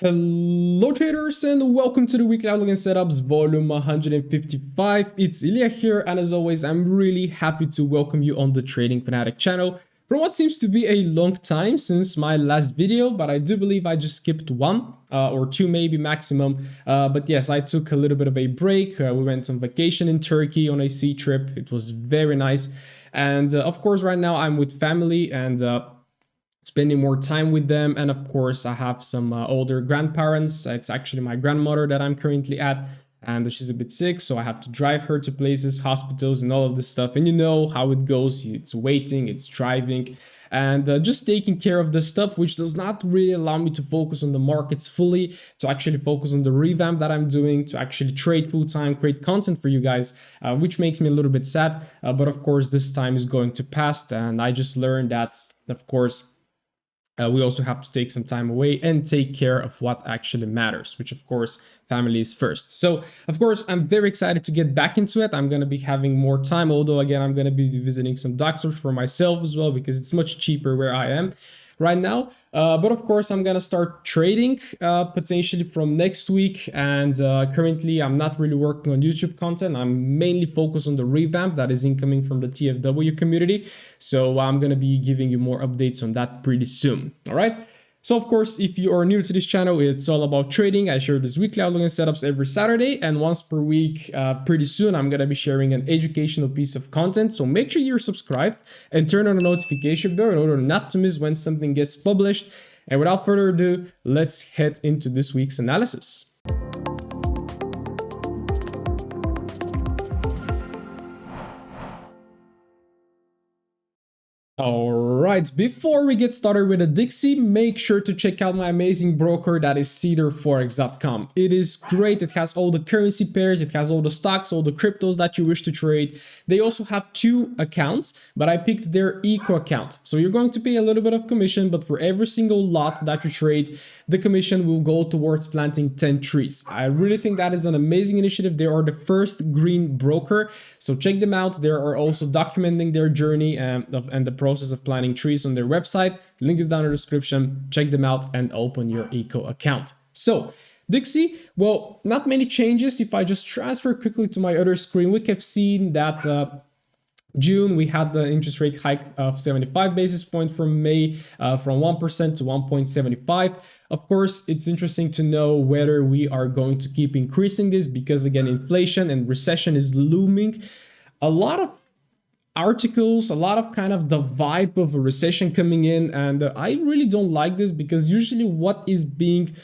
Hello traders and welcome to the weekly outlook and setups volume 155. It's Iliya here, and as always I'm really happy to welcome you on the Trading Fanatic channel for what seems to be a long time since my last video, but I do believe I just skipped one or two maybe maximum. But yes, I took a little bit of a break. We went on vacation in Turkey on a sea trip. It was very nice, and of course right now I'm with family and spending more time with them. And of course I have some older grandparents. It's actually my grandmother that I'm currently at, and she's a bit sick, so I have to drive her to places, hospitals and all of this stuff. And you know how it goes, it's waiting, it's driving, and just taking care of this stuff, which does not really allow me to focus on the markets fully, to actually focus on the revamp that I'm doing, to actually trade full-time, create content for you guys, which makes me a little bit sad. But of course this time is going to pass, and I just learned that of course we also have to take some time away and take care of what actually matters, which of course family is first. So of course I'm very excited to get back into it. I'm going to be having more time, although again I'm going to be visiting some doctors for myself as well, because it's much cheaper where I am right now. But of course I'm gonna start trading potentially from next week, and currently I'm not really working on YouTube content. I'm mainly focused on the revamp that is incoming from the TFW community, so I'm gonna be giving you more updates on that pretty soon. All right, so of course if you are new to this channel, it's all about trading. I share this weekly outlook and setups every Saturday, and once per week pretty soon I'm gonna be sharing an educational piece of content. So make sure you're subscribed and turn on the notification bell in order not to miss when something gets published. And without further ado, let's head into this week's analysis. Alright, before we get started with the Dixie, make sure to check out my amazing broker, that is Forex.com. It is great. It has all the currency pairs, it has all the stocks, all the cryptos that you wish to trade. They also have two accounts, but I picked their eco account. So you're going to pay a little bit of commission, but for every single lot that you trade, the commission will go towards planting 10 trees. I really think that is an amazing initiative. They are the first green broker, so check them out. They are also documenting their journey and the process of planting trees on their website. Link is down in the description. Check them out and open your eco account. So Dixie, well, not many changes. If I just transfer quickly to my other screen, we have seen that June we had the interest rate hike of 75 basis points from May, from 1% to 1.75. Of course, it's interesting to know whether we are going to keep increasing this, because again, inflation and recession is looming. A lot of articles, a lot of kind of the vibe of a recession coming in, and I really don't like this, because usually what is being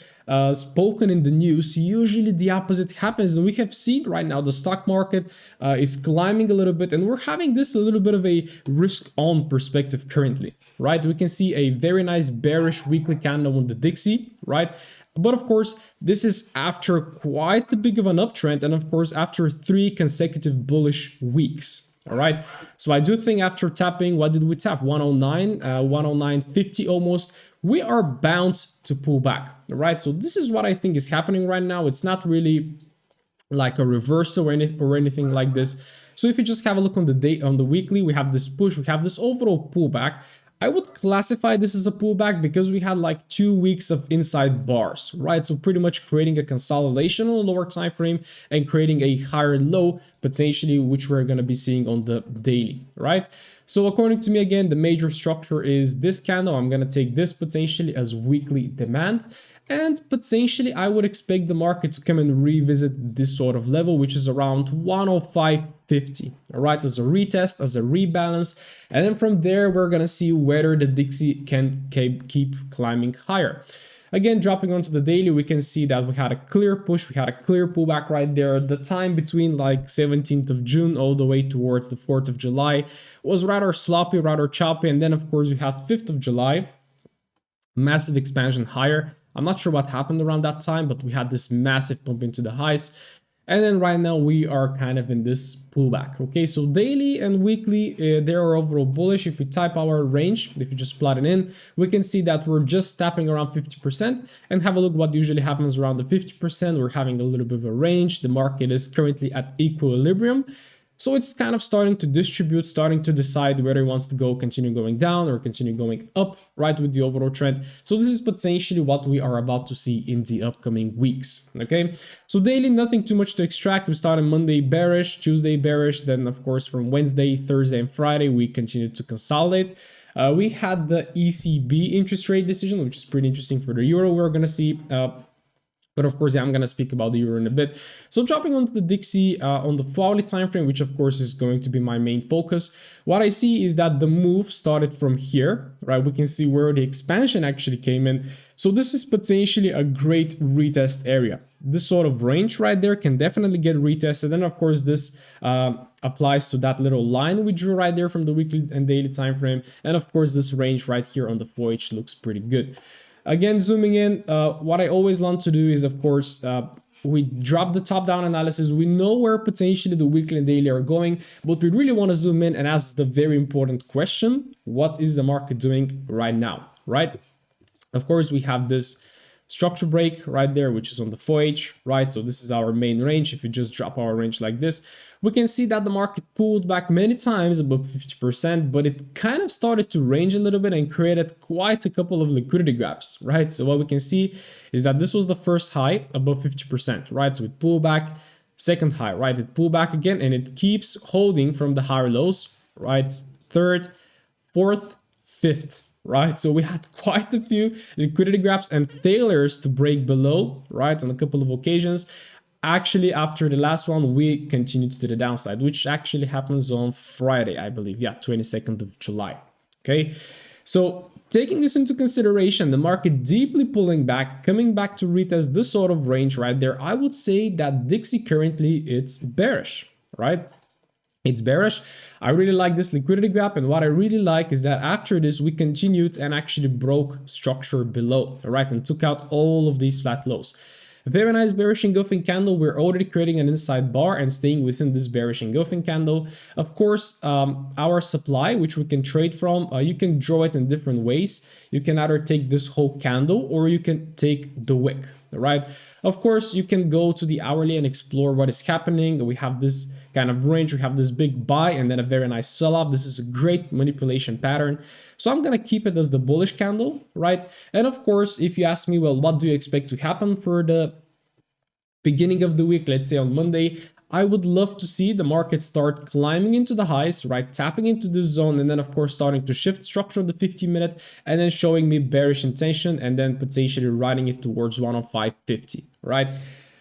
spoken in the news, usually the opposite happens. And we have seen right now the stock market is climbing a little bit, and we're having this a little bit of a risk on perspective currently, right? We can see a very nice bearish weekly candle on the Dixie, right? But of course, this is after quite a big of an uptrend, and of course after 3 consecutive bullish weeks. All right, so I do think after tapping, what did we tap? 109, 109.50 almost. We are bound to pull back. All right, so this is what I think is happening right now. It's not really like a reversal or anything like this. So if you just have a look on the day, on the weekly, we have this push, we have this overall pullback. I would classify this as a pullback because we had like 2 weeks of inside bars, right? So pretty much creating a consolidation on a lower time frame and creating a higher low potentially, which we're going to be seeing on the daily, right? So according to me, again, the major structure is this candle. I'm going to take this potentially as weekly demand. And potentially, I would expect the market to come and revisit this sort of level, which is around 105.50. All right, as a retest, as a rebalance. And then from there, we're going to see whether the Dixie can keep climbing higher. Again, dropping onto the daily, we can see that we had a clear push, we had a clear pullback right there. The time between like 17th of June all the way towards the 4th of July was rather sloppy, rather choppy. And then, of course, we had 5th of July, massive expansion higher. I'm not sure what happened around that time, but we had this massive pump into the highs. And then right now we are kind of in this pullback. Okay, so daily and weekly, they are overall bullish. If we type our range, if you just plot it in, we can see that we're just tapping around 50%, and have a look what usually happens around the 50%. We're having a little bit of a range. The market is currently at equilibrium. So it's kind of starting to distribute, starting to decide whether it wants to go continue going down or continue going up, right, with the overall trend. So this is potentially what we are about to see in the upcoming weeks. Okay, so daily, nothing too much to extract. We started Monday bearish, Tuesday bearish, then of course from Wednesday, Thursday, and Friday we continued to consolidate. We had the ECB interest rate decision, which is pretty interesting for the euro. We're going to see, but of course, yeah, I'm going to speak about the euro in a bit. So dropping onto the Dixie on the hourly time frame, which of course is going to be my main focus, what I see is that the move started from here, right? We can see where the expansion actually came in. So this is potentially a great retest area. This sort of range right there can definitely get retested. And of course, this applies to that little line we drew right there from the weekly and daily time frame. And of course, this range right here on the 4H looks pretty good. Again, zooming in, what I always want to do is, of course, we drop the top-down analysis. We know where potentially the weekly and daily are going, but we really want to zoom in and ask the very important question: what is the market doing right now, right? Of course, we have this structure break right there, which is on the 4H, right? So this is our main range. If you just drop our range like this, we can see that the market pulled back many times above 50%, but it kind of started to range a little bit and created quite a couple of liquidity grabs, right? So what we can see is that this was the first high above 50%, right? So it pulled back, second high, right? It pulled back again, and it keeps holding from the higher lows, right? Third, fourth, fifth, right? So we had quite a few liquidity grabs and failures to break below, right, on a couple of occasions. Actually, after the last one, we continued to the downside, which actually happens on Friday, I believe. Yeah, 22nd of July. Okay, so taking this into consideration, the market deeply pulling back, coming back to retest this sort of range right there, I would say that Dixie currently it's bearish, right? It's bearish. I really like this liquidity gap, and what I really like is that after this we continued and actually broke structure below, right, and took out all of these flat lows. A very nice bearish engulfing candle. We're already creating an inside bar and staying within this bearish engulfing candle. Of course, our supply, which we can trade from, you can draw it in different ways. You can either take this whole candle or you can take the wick, right? Of course, you can go to the hourly and explore what is happening. We have this kind of range, we have this big buy and then a very nice sell-off. This is a great manipulation pattern. So I'm going to keep it as the bullish candle, right? And of course, if you ask me, well, what do you expect to happen for the beginning of the week, let's say on Monday, I would love to see the market start climbing into the highs, right? Tapping into this zone and then of course starting to shift structure on the 50-minute and then showing me bearish intention and then potentially riding it towards 105.50, right?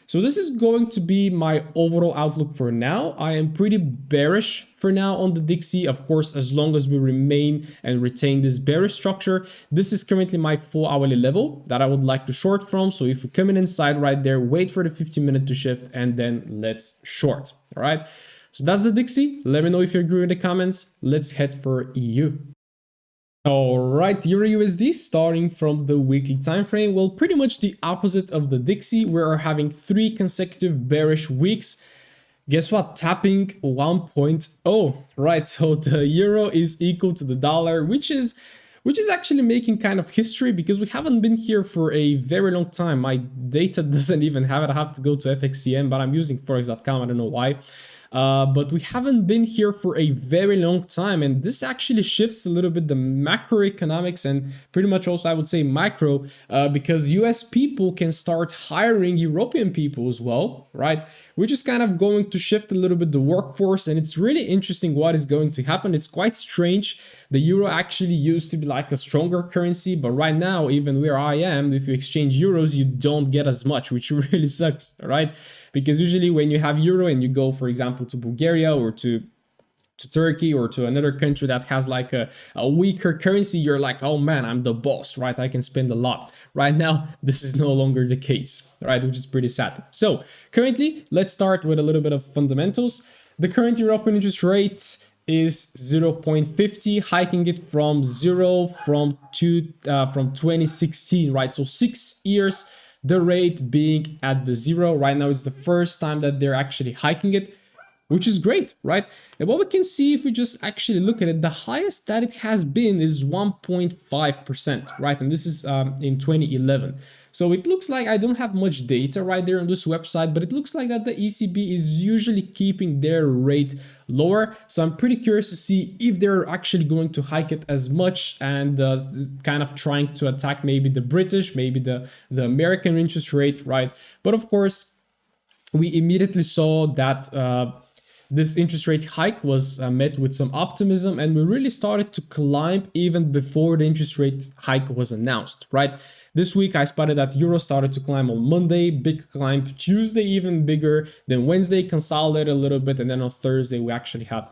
So this is going to be my overall outlook for now. I am pretty bearish for now on the Dixie. Of course, as long as we remain and retain this bearish structure, this is currently my 4-hourly level that I would like to short from. So if we come in inside right there, wait for the 50-minute to shift and then let's short. All right. So that's the Dixie. Let me know if you agree in the comments. Let's head for EU. Alright, Euro USD starting from the weekly time frame. Well, pretty much the opposite of the Dixie. We are having 3 consecutive bearish weeks. Guess what? Tapping 1.0. Right, so the euro is equal to the dollar, which is actually making kind of history because we haven't been here for a very long time. My data doesn't even have it. I have to go to FXCM, but I'm using Forex.com. I don't know why. But we haven't been here for a very long time, and this actually shifts a little bit the macroeconomics and pretty much also I would say micro, because US people can start hiring European people as well, right? Which is kind of going to shift a little bit the workforce, and it's really interesting what is going to happen. It's quite strange. The euro actually used to be like a stronger currency, but right now, even where I am, if you exchange euros, you don't get as much, which really sucks, right? Because usually when you have euro and you go, for example, to Bulgaria or to Turkey or to another country that has like a weaker currency, you're like, oh man, I'm the boss, right? I can spend a lot. Right now, this is no longer the case, right? Which is pretty sad. So currently, let's start with a little bit of fundamentals. The current European interest rate is 0.50, hiking it from 2016, right? So 6 years, the rate being at the 0. Right now, it's the first time that they're actually hiking it. which is great, right? And what we can see if we just actually look at it, the highest that it has been is 1.5%, right? And this is in 2011. So it looks like I don't have much data right there on this website, but it looks like that the ECB is usually keeping their rate lower. So I'm pretty curious to see if they're actually going to hike it as much and kind of trying to attack maybe the British, maybe the American interest rate, right? But of course, we immediately saw that this interest rate hike was met with some optimism, and we really started to climb even before the interest rate hike was announced, right? This week I spotted that Euro started to climb on Monday, big climb, Tuesday even bigger, then Wednesday consolidated a little bit, and then on Thursday we actually had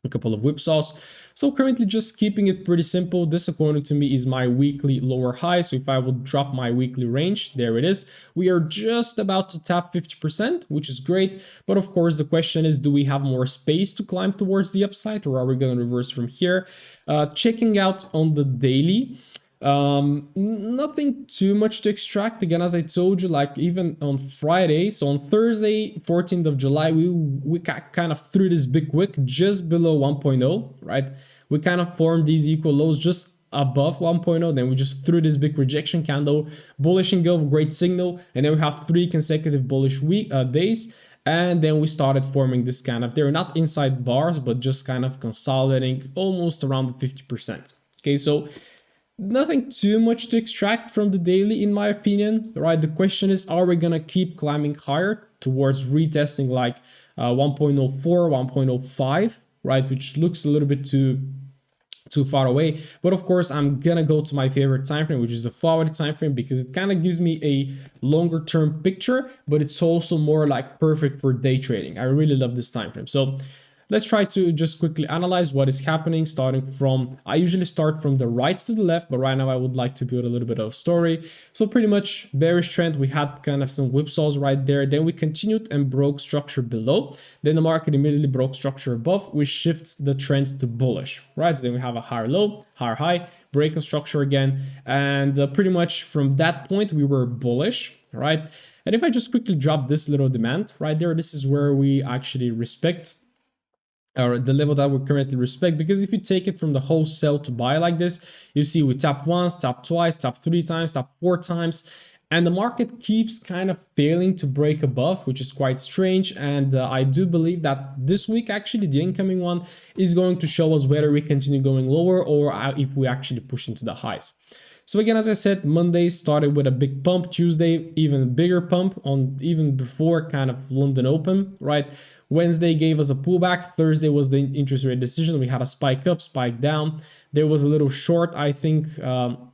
a couple of whipsaws. So currently just keeping it pretty simple. This, according to me, is my weekly lower high. So if I would drop my weekly range, there it is. We are just about to tap 50%, which is great. But of course, the question is, do we have more space to climb towards the upside, or are we going to reverse from here? Checking out on the daily, nothing too much to extract. Again, as I told you, like even on Friday, so on Thursday 14th of July, we kind of threw this big wick just below 1.0, right? We kind of formed these equal lows just above 1.0, then we just threw this big rejection candle, bullish engulf, great signal, and then we have 3 consecutive bullish days. And then we started forming this kind of, they're not inside bars, but just kind of consolidating almost around the 50%. Okay, so nothing too much to extract from the daily, in my opinion, right? The question is, are we gonna keep climbing higher towards retesting like 1.04, 1.05, right? Which looks a little bit too far away. But of course, I'm gonna go to my favorite time frame, which is the forward time frame, because it kind of gives me a longer term picture, but it's also more like perfect for day trading. I really love this time frame. So let's try to just quickly analyze what is happening, starting from, I usually start from the right to the left, but right now I would like to build a little bit of story. So pretty much bearish trend, we had kind of some whipsaws right there. Then we continued and broke structure below. Then the market immediately broke structure above, which shifts the trend to bullish, right? So then we have a higher low, higher high, break of structure again. And pretty much from that point, we were bullish, right? And if I just quickly drop this little demand right there, this is where we actually respect, or the level that we currently respect, because if you take it from the whole sell to buy like this, you see we tap once, tap twice, tap 3 times, tap 4 times, and the market keeps kind of failing to break above, which is quite strange. And I do believe that this week, actually, the incoming one is going to show us whether we continue going lower or if we actually push into the highs. So again, as I said, Monday started with a big pump, Tuesday even bigger pump on even before kind of London Open, right? Wednesday gave us a pullback. Thursday was the interest rate decision. We had a spike up, spike down. There was a little short, I think, on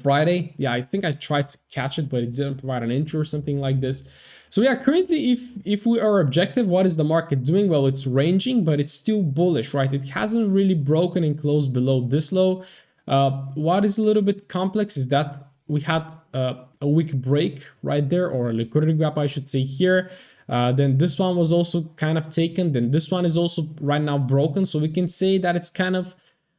Friday. Yeah, I think I tried to catch it, but it didn't provide an entry or something like this. So yeah, currently, if we are objective, what is the market doing? Well, it's ranging, but it's still bullish, right? It hasn't really broken and closed below this low. What is a little bit complex is that we had a weak break right there, or a liquidity gap, I should say here. Then this one was also kind of taken. Then this one is also right now broken. So we can say that it's kind of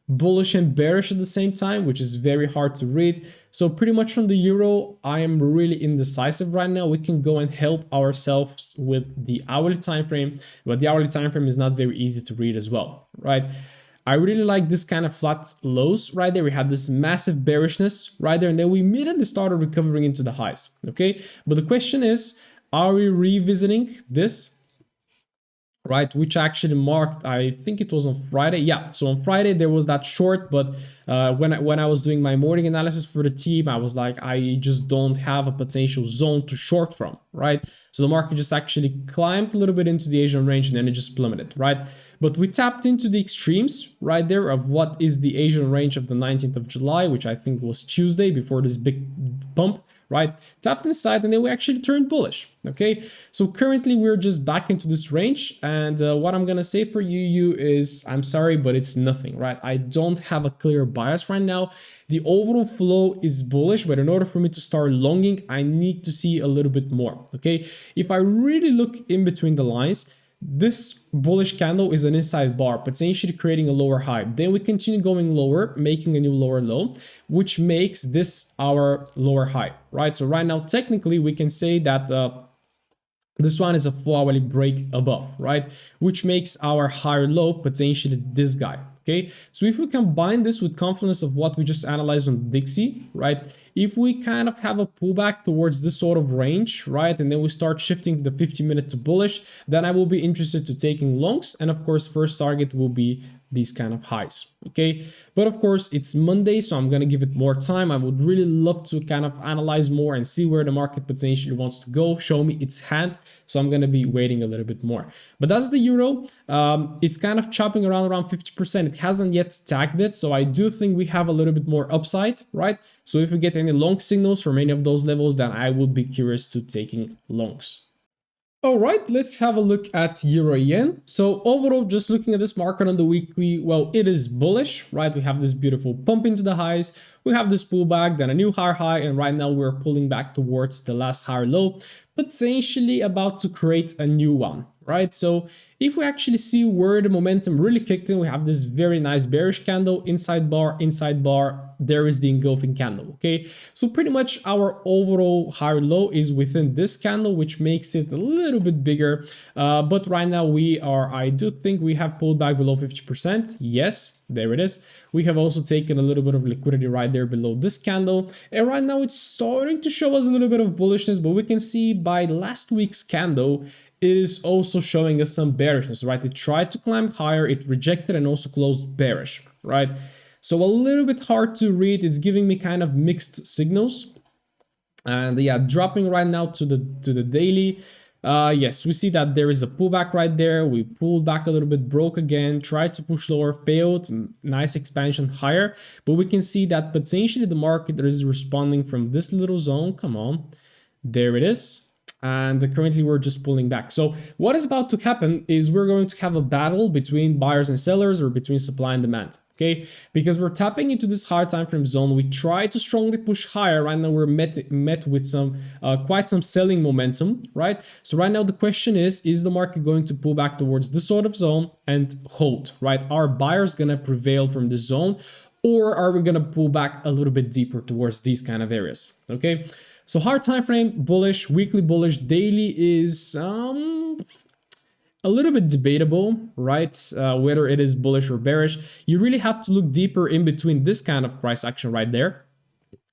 bullish and bearish at the same time, which is very hard to read. So pretty much from the euro, I am really indecisive right now. We can go and help ourselves with the hourly time frame, but the hourly time frame is not very easy to read as well, right? I really like this kind of flat lows right there. We had this massive bearishness right there, and then we immediately started recovering into the highs, okay? But the question is, are we revisiting this, right? Which actually marked, I think it was on Friday. Yeah, so on Friday there was that short, but when I was doing my morning analysis for the team, I was like, I just don't have a potential zone to short from, right? So the market just actually climbed a little bit into the Asian range and then it just plummeted, right? But we tapped into the extremes right there of what is the Asian range of the 19th of July, which I think was Tuesday before this big pump, right? Tapped inside and then we actually turned bullish, okay? So currently we're just back into this range, and what I'm gonna say for you is, I'm sorry, but it's nothing, right? I don't have a clear bias right now. The overall flow is bullish, but in order for me to start longing, I need to see a little bit more, okay? If I really look in between the lines, this bullish candle is an inside bar, potentially creating a lower high. Then we continue going lower, making a new lower low, which makes this our lower high, right? So right now, technically, we can say that This one is a 4-hourly break above, right? Which makes our higher low potentially this guy, okay? So if we combine this with confidence of what we just analyzed on Dixie, right? If we kind of have a pullback towards this sort of range, right? And then we start shifting the 50-minute to bullish, then I will be interested to taking longs. And of course, first target will be these kind of highs, okay? But of course, it's Monday, so I'm gonna give it more time. I would really love to kind of analyze more and see where the market potentially wants to go, show me its hand. So I'm gonna be waiting a little bit more. But that's the euro. It's kind of chopping around 50%. It hasn't yet tagged it, so I do think we have a little bit more upside, right? So if we get any long signals from any of those levels, then I would be curious to taking longs. All right, let's have a look at euro yen. So overall, just looking at this market on the weekly, well, it is bullish, right? We have this beautiful pump into the highs. We have this pullback, then a new higher high, and right now we're pulling back towards the last higher low, potentially about to create a new one, right? So if we actually see where the momentum really kicked in, we have this very nice bearish candle, inside bar, there is the engulfing candle, okay? So pretty much our overall higher low is within this candle, which makes it a little bit bigger. But right now I do think we have pulled back below 50%. Yes, there it is. We have also taken a little bit of liquidity right there below this candle. And right now it's starting to show us a little bit of bullishness, but we can see by last week's candle, it is also showing us some bearishness, right? It tried to climb higher, it rejected and also closed bearish, right? So a little bit hard to read. It's giving me kind of mixed signals. And yeah, dropping right now to the daily. Yes, we see that there is a pullback right there. We pulled back a little bit, broke again, tried to push lower, failed. Nice expansion higher. But we can see that potentially the market is responding from this little zone. Come on. There it is. And currently we're just pulling back. So what is about to happen is we're going to have a battle between buyers and sellers, or between supply and demand, okay? Because we're tapping into this higher time frame zone. We try to strongly push higher. Right now we're met with some quite some selling momentum, right? So right now the question is the market going to pull back towards this sort of zone and hold, right? Are buyers gonna prevail from this zone, or are we gonna pull back a little bit deeper towards these kind of areas, okay? So hard time frame, bullish, weekly bullish, daily is a little bit debatable, right? Whether it is bullish or bearish. You really have to look deeper in between this kind of price action right there,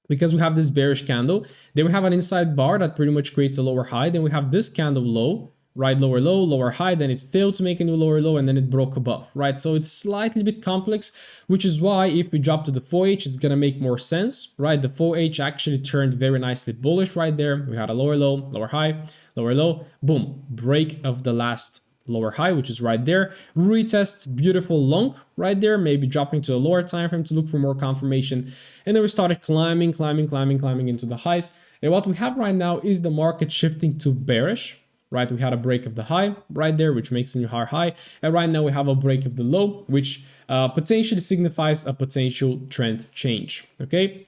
because we have this bearish candle. Then we have an inside bar that pretty much creates a lower high. Then we have this candle low, right? Lower low, lower high, then it failed to make a new lower low, and then it broke above, right? So it's slightly bit complex, which is why if we drop to the 4H, it's gonna make more sense, right? The 4H actually turned very nicely bullish right there. We had a lower low, lower high, lower low, boom, break of the last lower high, which is right there. Retest, beautiful long right there, maybe dropping to a lower time frame to look for more confirmation. And then we started climbing into the highs. And what we have right now is the market shifting to bearish, right? We had a break of the high right there, which makes a new higher high. And right now we have a break of the low, which potentially signifies a potential trend change, okay?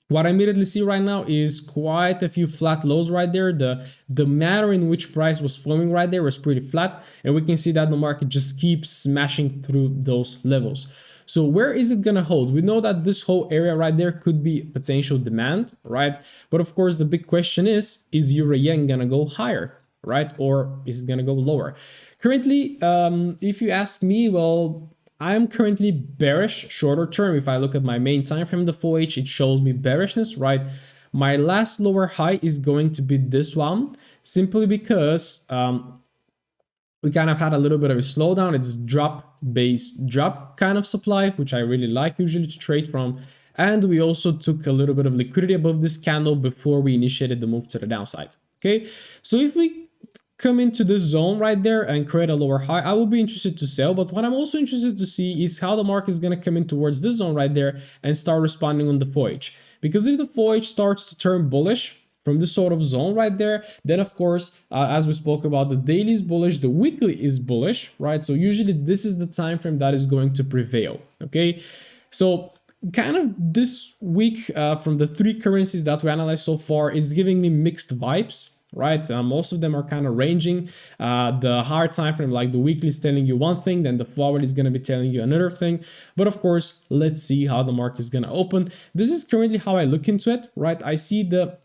What I immediately see right now is quite a few flat lows right there. The manner in which price was forming right there was pretty flat. And we can see that the market just keeps smashing through those levels. So where is it gonna hold? We know that this whole area right there could be potential demand, right? But of course, the big question is euro yen gonna go higher, right? Or is it gonna go lower? Currently, if you ask me, well, I'm currently bearish shorter term. If I look at my main time frame, the 4H, it shows me bearishness, right? My last lower high is going to be this one, simply because we kind of had a little bit of a slowdown. It's drop base drop kind of supply, which I really like usually to trade from. And we also took a little bit of liquidity above this candle before we initiated the move to the downside. Okay, so if we come into this zone right there and create a lower high, I will be interested to sell. But what I'm also interested to see is how the market is going to come in towards this zone right there and start responding on the 4H. Because if the 4H starts to turn bullish from this sort of zone right there, then of course, as we spoke about, the daily is bullish, the weekly is bullish, right? So usually this is the time frame that is going to prevail, okay? So kind of this week from the three currencies that we analyzed so far is giving me mixed vibes, right? Most of them are kind of ranging. The hard time frame, like the weekly, is telling you one thing, then the forward is going to be telling you another thing. But of course, let's see how the market is going to open. This is currently how I look into it, right? I see the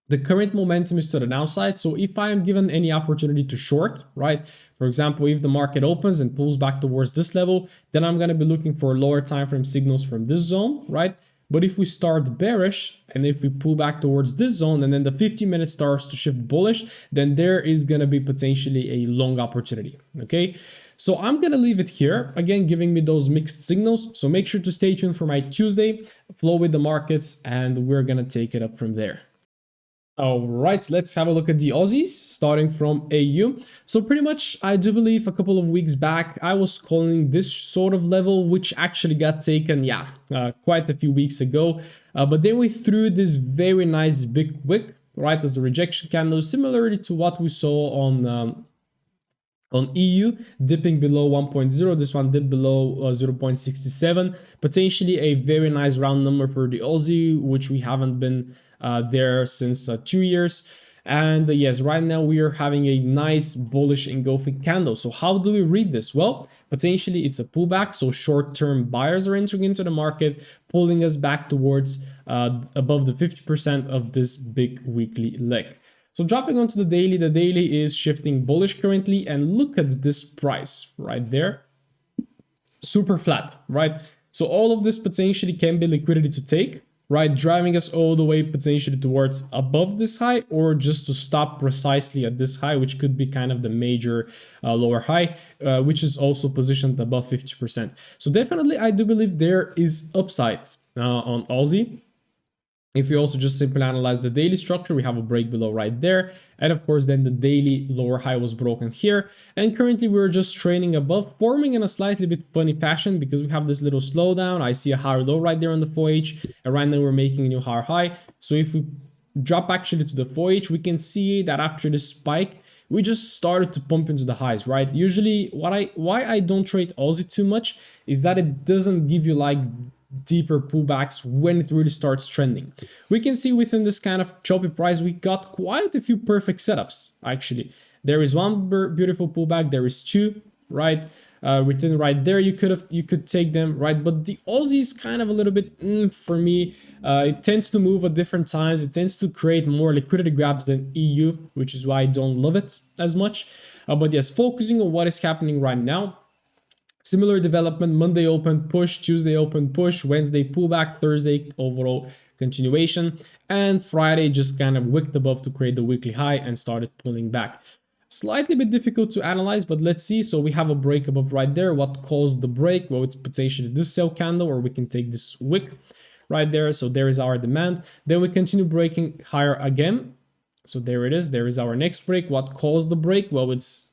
The current momentum is to the downside. So if I am given any opportunity to short, right? For example, if the market opens and pulls back towards this level, then I'm going to be looking for lower time frame signals from this zone, right? But if we start bearish and if we pull back towards this zone and then the 50-minute starts to shift bullish, then there is going to be potentially a long opportunity, okay? So I'm going to leave it here, again, giving me those mixed signals. So make sure to stay tuned for my Tuesday flow with the markets, and we're going to take it up from there. All right, let's have a look at the Aussies, starting from AU. So pretty much, I do believe a couple of weeks back, I was calling this sort of level, which actually got taken, quite a few weeks ago. But then we threw this very nice big wick, right, as a rejection candle, similarly to what we saw on EU, dipping below 1.0. This one dipped below 0.67. Potentially a very nice round number for the Aussie, which we haven't been there since 2 years. And yes, right now we are having a nice bullish engulfing candle. So how do we read this? Well, potentially it's a pullback. So short-term buyers are entering into the market, pulling us back towards above the 50% of this big weekly leg. So dropping onto the daily is shifting bullish currently, and look at this price right there. Super flat, right? So all of this potentially can be liquidity to take, right? Driving us all the way potentially towards above this high, or just to stop precisely at this high, which could be kind of the major lower high, which is also positioned above 50%. So definitely I do believe there is upsides on Aussie. If you also just simply analyze the daily structure, we have a break below right there. And of course, then the daily lower high was broken here. And currently we're just trading above, forming in a slightly bit funny fashion because we have this little slowdown. I see a higher low right there on the 4H. And right now we're making a new higher high. So if we drop actually to the 4H, we can see that after this spike, we just started to pump into the highs, right? Usually why I don't trade Aussie too much is that it doesn't give you like deeper pullbacks when it really starts trending. We can see within this kind of choppy price, we got quite a few perfect setups. Actually, there is one beautiful pullback, there is two, right? Within right there, you could take them, right? But the Aussie is kind of a little bit for me. It tends to move at different times. It tends to create more liquidity grabs than EU, which is why I don't love it as much. But yes, focusing on what is happening right now. Similar development, Monday open push, Tuesday open push, Wednesday pullback, Thursday overall continuation, and Friday just kind of wicked above to create the weekly high and started pulling back. Slightly bit difficult to analyze, but let's see. So we have a break above right there. What caused the break? Well, it's potentially this sell candle, or we can take this wick right there. So there is our demand. Then we continue breaking higher again. So there it is. There is our next break. What caused the break? Well, it's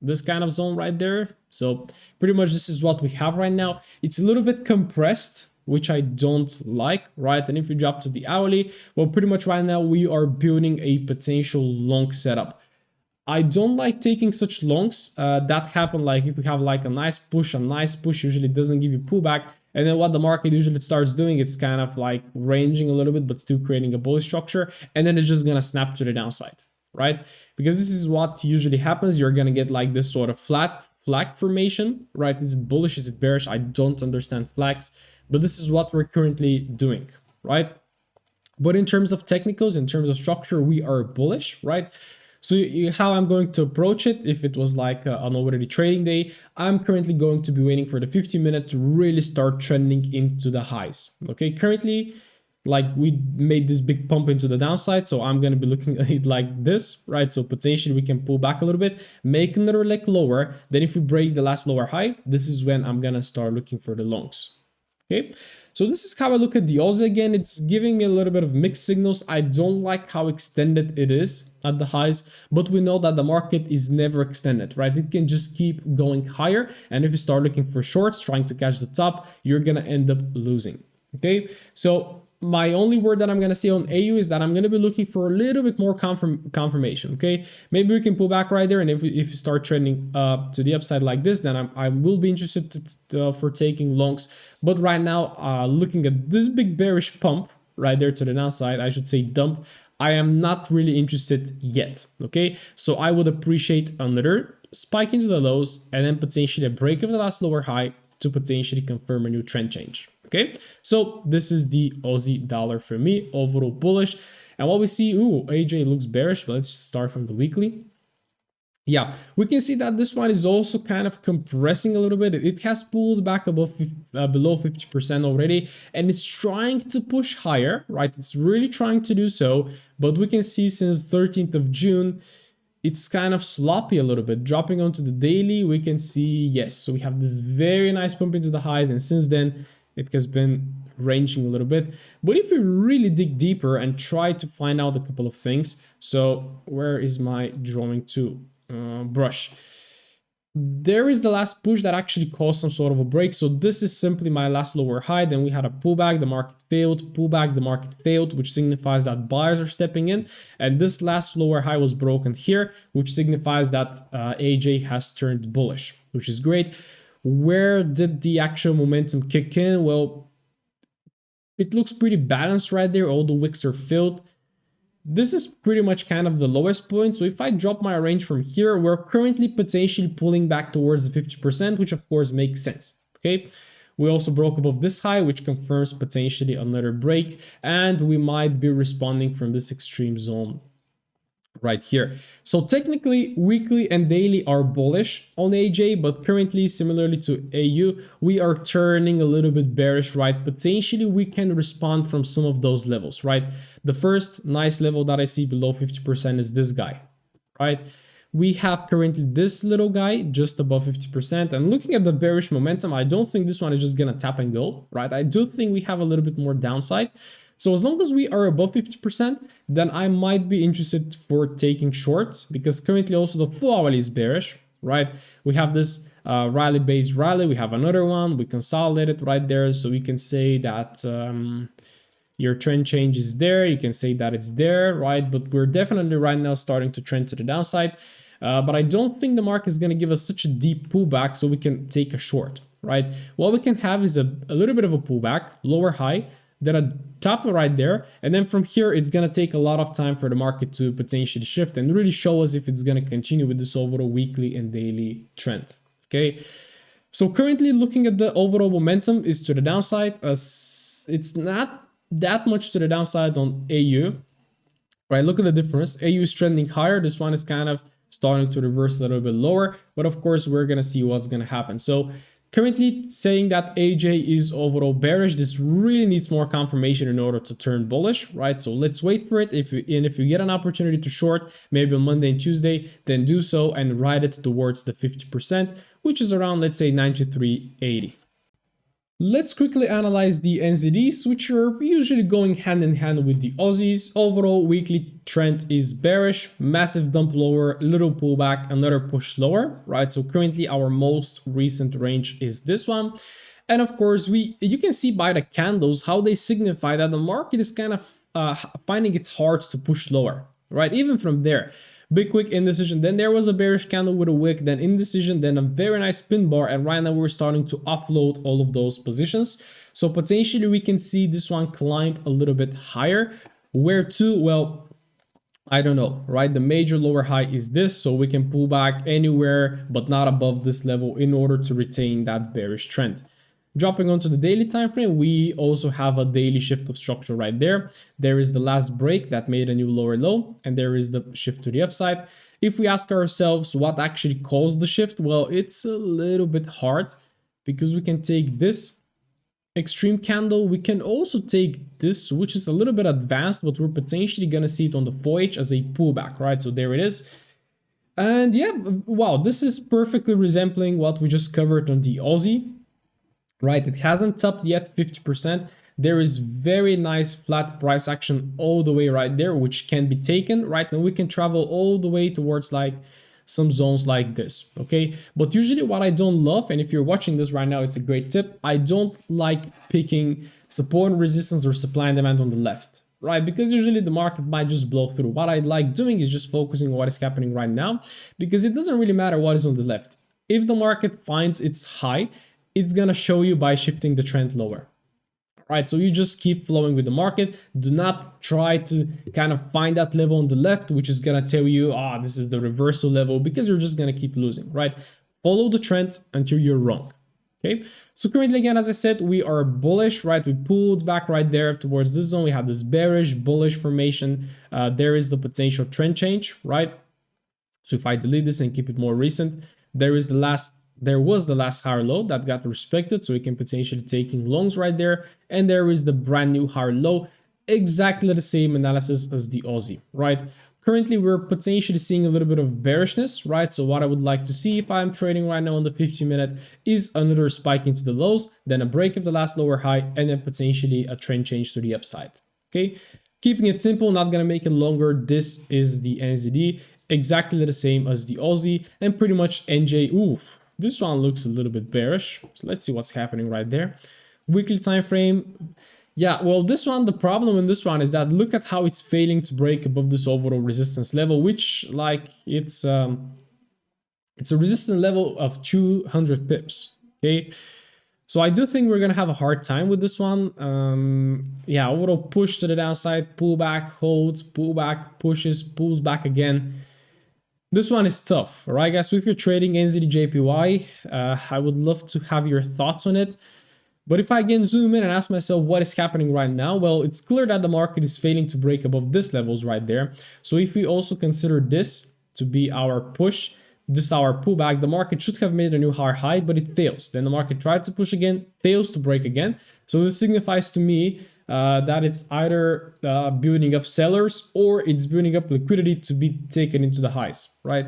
this kind of zone right there. So pretty much this is what we have right now. It's a little bit compressed, which I don't like, right? And if we drop to the hourly, well, pretty much right now we are building a potential long setup. I don't like taking such longs. That happen like if we have like a nice push usually doesn't give you pullback. And then what the market usually starts doing, it's kind of like ranging a little bit, but still creating a bullish structure. And then it's just gonna snap to the downside, right? Because this is what usually happens. You're gonna get like this sort of flag formation, right? Is it bullish? Is it bearish? I don't understand flags, but this is what we're currently doing, right? But in terms of technicals, in terms of structure, we are bullish, right? So how I'm going to approach it, if it was like an already trading day, I'm currently going to be waiting for the 50-minute to really start trending into the highs. Okay, currently, like we made this big pump into the downside, so I'm going to be looking at it like this, right? So potentially we can pull back a little bit, make another leg lower. Then if we break the last lower high, this is when I'm going to start looking for the longs. Okay, so this is how I look at the Aussie again. It's giving me a little bit of mixed signals. I don't like how extended it is at the highs, but we know that the market is never extended, right? It can just keep going higher. And if you start looking for shorts, trying to catch the top, you're going to end up losing. Okay, so my only word that I'm going to say on AU is that I'm going to be looking for a little bit more confirmation. Okay, maybe we can pull back right there, and if you start trending to the upside like this, then I will be interested for taking longs. But right now, looking at this big bearish pump right there to the downside, I should say dump, I am not really interested yet. Okay, so I would appreciate another spike into the lows and then potentially a break of the last lower high to potentially confirm a new trend change. Okay, so this is the Aussie dollar for me, overall bullish. And what we see, ooh, AJ looks bearish, but let's start from the weekly. Yeah, we can see that this one is also kind of compressing a little bit. It has pulled back above below 50% already, and it's trying to push higher, right? It's really trying to do so, but we can see since 13th of June, it's kind of sloppy a little bit. Dropping onto the daily, we can see, yes, so we have this very nice pump into the highs, and since then, it has been ranging a little bit. But if we really dig deeper and try to find out a couple of things, so where is my drawing tool? Brush. There is the last push that actually caused some sort of a break. So this is simply my last lower high. Then we had a pullback, the market failed, pullback, the market failed, which signifies that buyers are stepping in. And this last lower high was broken here, which signifies that AJ has turned bullish, which is great. Where did the actual momentum kick in? Well, it looks pretty balanced right there. All the wicks are filled. This is pretty much kind of the lowest point. So if I drop my range from here, we're currently potentially pulling back towards the 50%, which of course makes sense. Okay. We also broke above this high, which confirms potentially another break, and we might be responding from this extreme zone right here. So technically weekly and daily are bullish on AJ, but currently similarly to AU, we are turning a little bit bearish, right? Potentially we can respond from some of those levels, right? The first nice level that I see below 50% is this guy, right? We have currently this little guy just above 50%, and looking at the bearish momentum, I don't think this one is just gonna tap and go, right? I do think we have a little bit more downside. So as long as we are above 50%, then I might be interested for taking shorts, because currently also the 4-hourly is bearish, right? We have this rally-based rally, we have another one, we consolidated right there, so we can say that your trend change is there, you can say that it's there, right? But we're definitely right now starting to trend to the downside, but I don't think the market is going to give us such a deep pullback so we can take a short, right? What we can have is a little bit of a pullback, lower high, then a top right there, and then from here it's going to take a lot of time for the market to potentially shift and really show us if it's going to continue with this overall weekly and daily trend. Okay, so currently looking at the overall momentum is to the downside. It's not that much to the downside on AU, right? Look at the difference. AU is trending higher, this one is kind of starting to reverse a little bit lower, but of course we're going to see what's going to happen. So currently saying that AJ is overall bearish, this really needs more confirmation in order to turn bullish, right? So let's wait for it. If you get an opportunity to short, maybe on Monday and Tuesday, then do so and ride it towards the 50%, which is around, let's say, 93.80. Let's quickly analyze the NZDs, which are usually going hand in hand with the Aussies. Overall weekly trend is bearish, massive dump lower, little pullback, another push lower, right? So currently our most recent range is this one. And of course, you can see by the candles how they signify that the market is kind of finding it hard to push lower, right? Even from there. Big wick indecision, then there was a bearish candle with a wick, then indecision, then a very nice pin bar, and right now we're starting to offload all of those positions. So potentially we can see this one climb a little bit higher. Where to? Well, I don't know, right? The major lower high is this, so we can pull back anywhere but not above this level in order to retain that bearish trend. Dropping onto the daily time frame, we also have a daily shift of structure right there. There is the last break that made a new lower low, and there is the shift to the upside. If we ask ourselves what actually caused the shift, well, it's a little bit hard because we can take this extreme candle. We can also take this, which is a little bit advanced, but we're potentially going to see it on the 4H as a pullback, right? So there it is. And yeah, wow, this is perfectly resembling what we just covered on the Aussie. Right, it hasn't topped yet 50%. There is very nice flat price action all the way right there, which can be taken, right? And we can travel all the way towards like some zones like this, okay? But usually what I don't love, and if you're watching this right now, it's a great tip. I don't like picking support and resistance or supply and demand on the left, right? Because usually the market might just blow through. What I like doing is just focusing on what is happening right now, because it doesn't really matter what is on the left. If the market finds its high, it's gonna show you by shifting the trend lower, right? So you just keep flowing with the market. Do not try to kind of find that level on the left, which is gonna tell you, this is the reversal level, because you're just gonna keep losing, right? Follow the trend until you're wrong. Okay, so currently, again, as I said, we are bullish, right? We pulled back right there towards this zone. We have this bearish, bullish formation. There is the potential trend change, right? So if I delete this and keep it more recent, there was the last higher low that got respected. So we can potentially taking longs right there. And there is the brand new higher low, exactly the same analysis as the Aussie, right? Currently, we're potentially seeing a little bit of bearishness, right? So what I would like to see if I'm trading right now on the 15-minute is another spike into the lows, then a break of the last lower high, and then potentially a trend change to the upside, okay? Keeping it simple, not gonna make it longer. This is the NZD, exactly the same as the Aussie, and pretty much NJ. Oof, this one looks a little bit bearish. So let's see what's happening right there. Weekly time frame. Yeah, well, this one, the problem in this one is that look at how it's failing to break above this overall resistance level, which like it's a resistance level of 200 pips. Okay, so I do think we're gonna have a hard time with this one. Yeah, overall push to the downside, pull back, holds, pull back, pushes, pulls back again. This one is tough, all right, guys? So if you're trading NZD/JPY, I would love to have your thoughts on it. But if I again zoom in and ask myself what is happening right now, well, it's clear that the market is failing to break above this levels right there. So if we also consider this to be our push, this our pullback, the market should have made a new higher high, but it fails. Then the market tried to push again, fails to break again. So this signifies to me that it's either building up sellers or it's building up liquidity to be taken into the highs, right?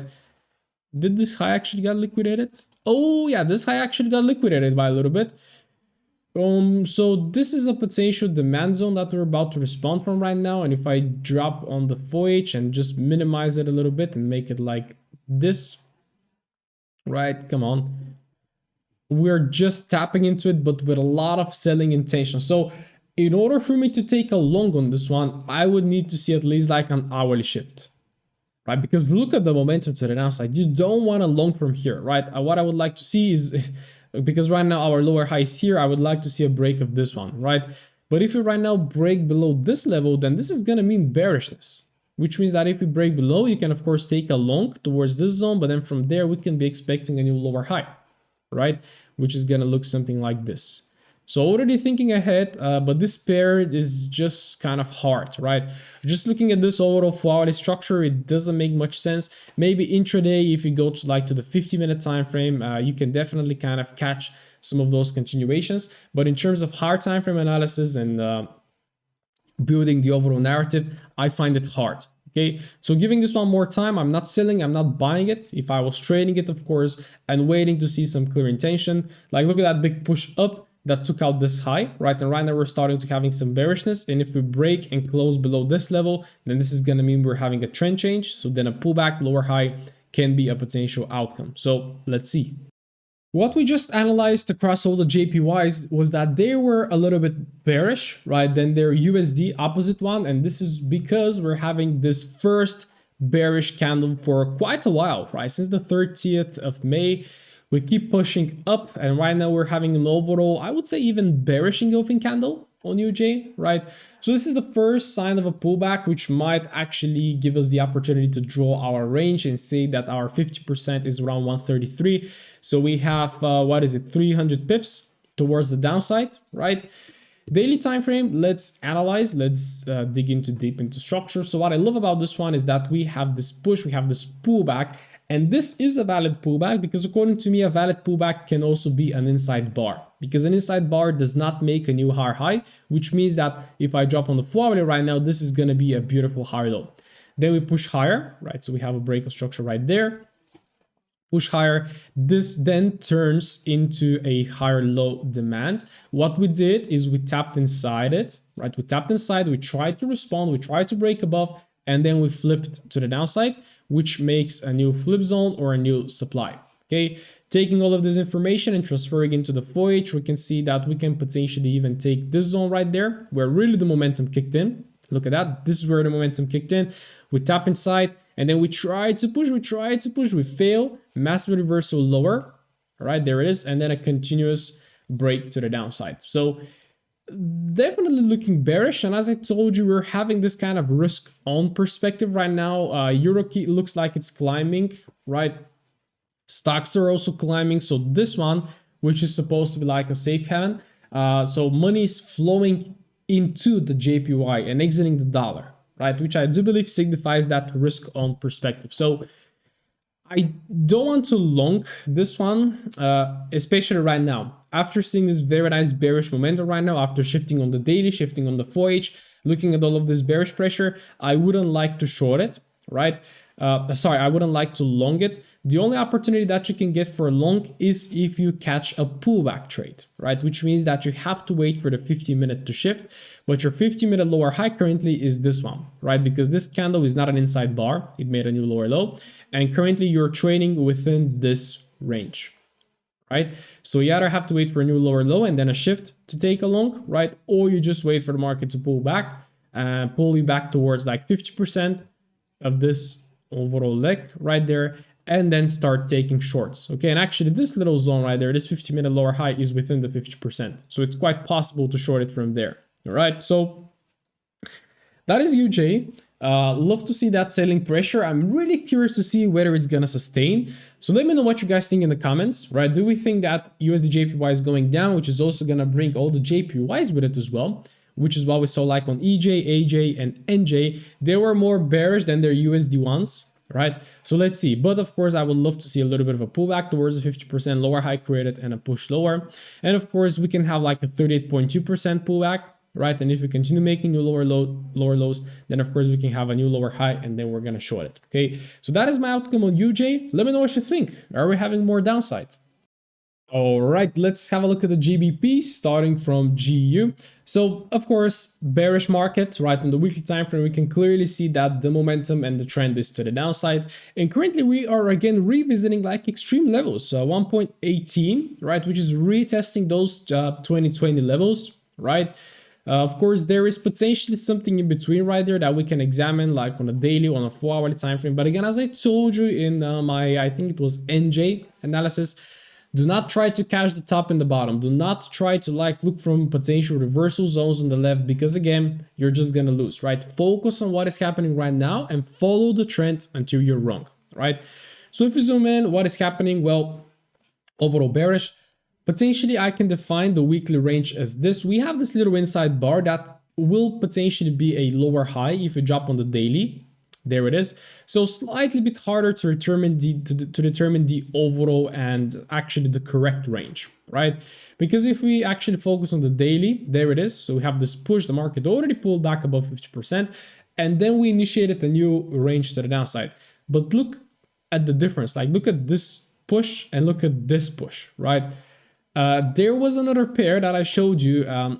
Did this high actually got liquidated? Oh yeah, this high actually got liquidated by a little bit. So this is a potential demand zone that we're about to respond from right now. And if I drop on the 4H and just minimize it a little bit and make it like this, right? Come on. We're just tapping into it, but with a lot of selling intention. So in order for me to take a long on this one, I would need to see at least like an hourly shift, right? Because look at the momentum to the downside. You don't want a long from here, right? What I would like to see is, because right now our lower high is here, I would like to see a break of this one, right? But if we right now break below this level, then this is going to mean bearishness, which means that if we break below, you can of course take a long towards this zone, but then from there we can be expecting a new lower high, right? Which is going to look something like this. So already thinking ahead, but this pair is just kind of hard, right? Just looking at this overall 4-hourly structure, it doesn't make much sense. Maybe intraday, if you go to like to the 50-minute time frame, you can definitely kind of catch some of those continuations. But in terms of higher time frame analysis and building the overall narrative, I find it hard. Okay, so giving this one more time, I'm not selling, I'm not buying it. If I was trading it, of course, and waiting to see some clear intention, like look at that big push up that took out this high, right? And right now we're starting to having some bearishness. And if we break and close below this level, then this is going to mean we're having a trend change. So then a pullback, lower high can be a potential outcome. So let's see. What we just analyzed across all the JPYs was that they were a little bit bearish, right? Then their USD opposite one. And this is because we're having this first bearish candle for quite a while, right? Since the 30th of May. We keep pushing up, and right now we're having an overall, I would say even bearish engulfing candle on UJ, right? So this is the first sign of a pullback, which might actually give us the opportunity to draw our range and say that our 50% is around 133. So we have, 300 pips towards the downside, right? Daily time frame, let's analyze, let's dig deep into structure. So what I love about this one is that we have this push, we have this pullback. And this is a valid pullback because according to me, a valid pullback can also be an inside bar, because an inside bar does not make a new higher high, which means that if I drop on the 4-hourly right now, this is going to be a beautiful higher low. Then we push higher, right? So we have a break of structure right there. Push higher. This then turns into a higher low demand. What we did is we tapped inside it, right? We tapped inside, we tried to respond, we tried to break above, and then we flipped to the downside, which makes a new flip zone or a new supply. Okay, taking all of this information and transferring into the 4H, we can see that we can potentially even take this zone right there, where really the momentum kicked in. Look at that. This is where the momentum kicked in. We tap inside, and then we tried to push, we fail. Massive reversal lower. All right, there it is. And then a continuous break to the downside. So definitely looking bearish, and as I told you, we're having this kind of risk on perspective right now. Eurokey looks like it's climbing, right? Stocks are also climbing, so this one which is supposed to be like a safe haven. So money is flowing into the JPY and exiting the dollar, right? Which I do believe signifies that risk on perspective. So I don't want to long this one, especially right now. After seeing this very nice bearish momentum right now, after shifting on the daily, shifting on the 4H, looking at all of this bearish pressure, I wouldn't like to short it, right? I wouldn't like to long it. The only opportunity that you can get for a long is if you catch a pullback trade, right? Which means that you have to wait for the 15-minute to shift, but your 15-minute lower high currently is this one, right? Because this candle is not an inside bar, it made a new lower low, and currently you're trading within this range, right? So you either have to wait for a new lower low and then a shift to take a long, right? Or you just wait for the market to pull back and pull you back towards like 50% of this overall leg right there, and then start taking shorts. Okay, and actually this little zone right there, this 50-minute lower high is within the 50%. So it's quite possible to short it from there. All right, so that is UJ. Love to see that selling pressure. I'm really curious to see whether it's gonna sustain. So let me know what you guys think in the comments, right? Do we think that USD JPY is going down, which is also gonna bring all the JPYs with it as well? Which is what we saw like on EJ, AJ, and NJ. They were more bearish than their USD ones, right? So let's see. But of course, I would love to see a little bit of a pullback towards the 50% lower high created and a push lower. And of course, we can have like a 38.2% pullback, right? And if we continue making new lower lows, then of course we can have a new lower high and then we're gonna short it. Okay, so that is my outcome on UJ. Let me know what you think. Are we having more downside? All right, let's have a look at the GBP starting from GU. So of course, bearish market, right? On the weekly time frame, we can clearly see that the momentum and the trend is to the downside. And currently we are again revisiting like extreme levels. So 1.18, right? Which is retesting those 2020 levels, right? Of course, there is potentially something in between right there that we can examine like on a daily, on a 4-hourly time frame. But again, as I told you in my, I think it was NJ analysis, do not try to catch the top and the bottom. Do not try to like look from potential reversal zones on the left, because again, you're just gonna lose, right? Focus on what is happening right now and follow the trend until you're wrong, right? So if you zoom in, what is happening? Well, overall bearish. Potentially, I can define the weekly range as this. We have this little inside bar that will potentially be a lower high if you drop on the daily. There it is. So slightly bit harder to determine the overall and actually the correct range, right? Because if we actually focus on the daily, there it is. So we have this push, the market already pulled back above 50%, and then we initiated a new range to the downside. But look at the difference. Like look at this push and look at this push, right? There was another pair that I showed you,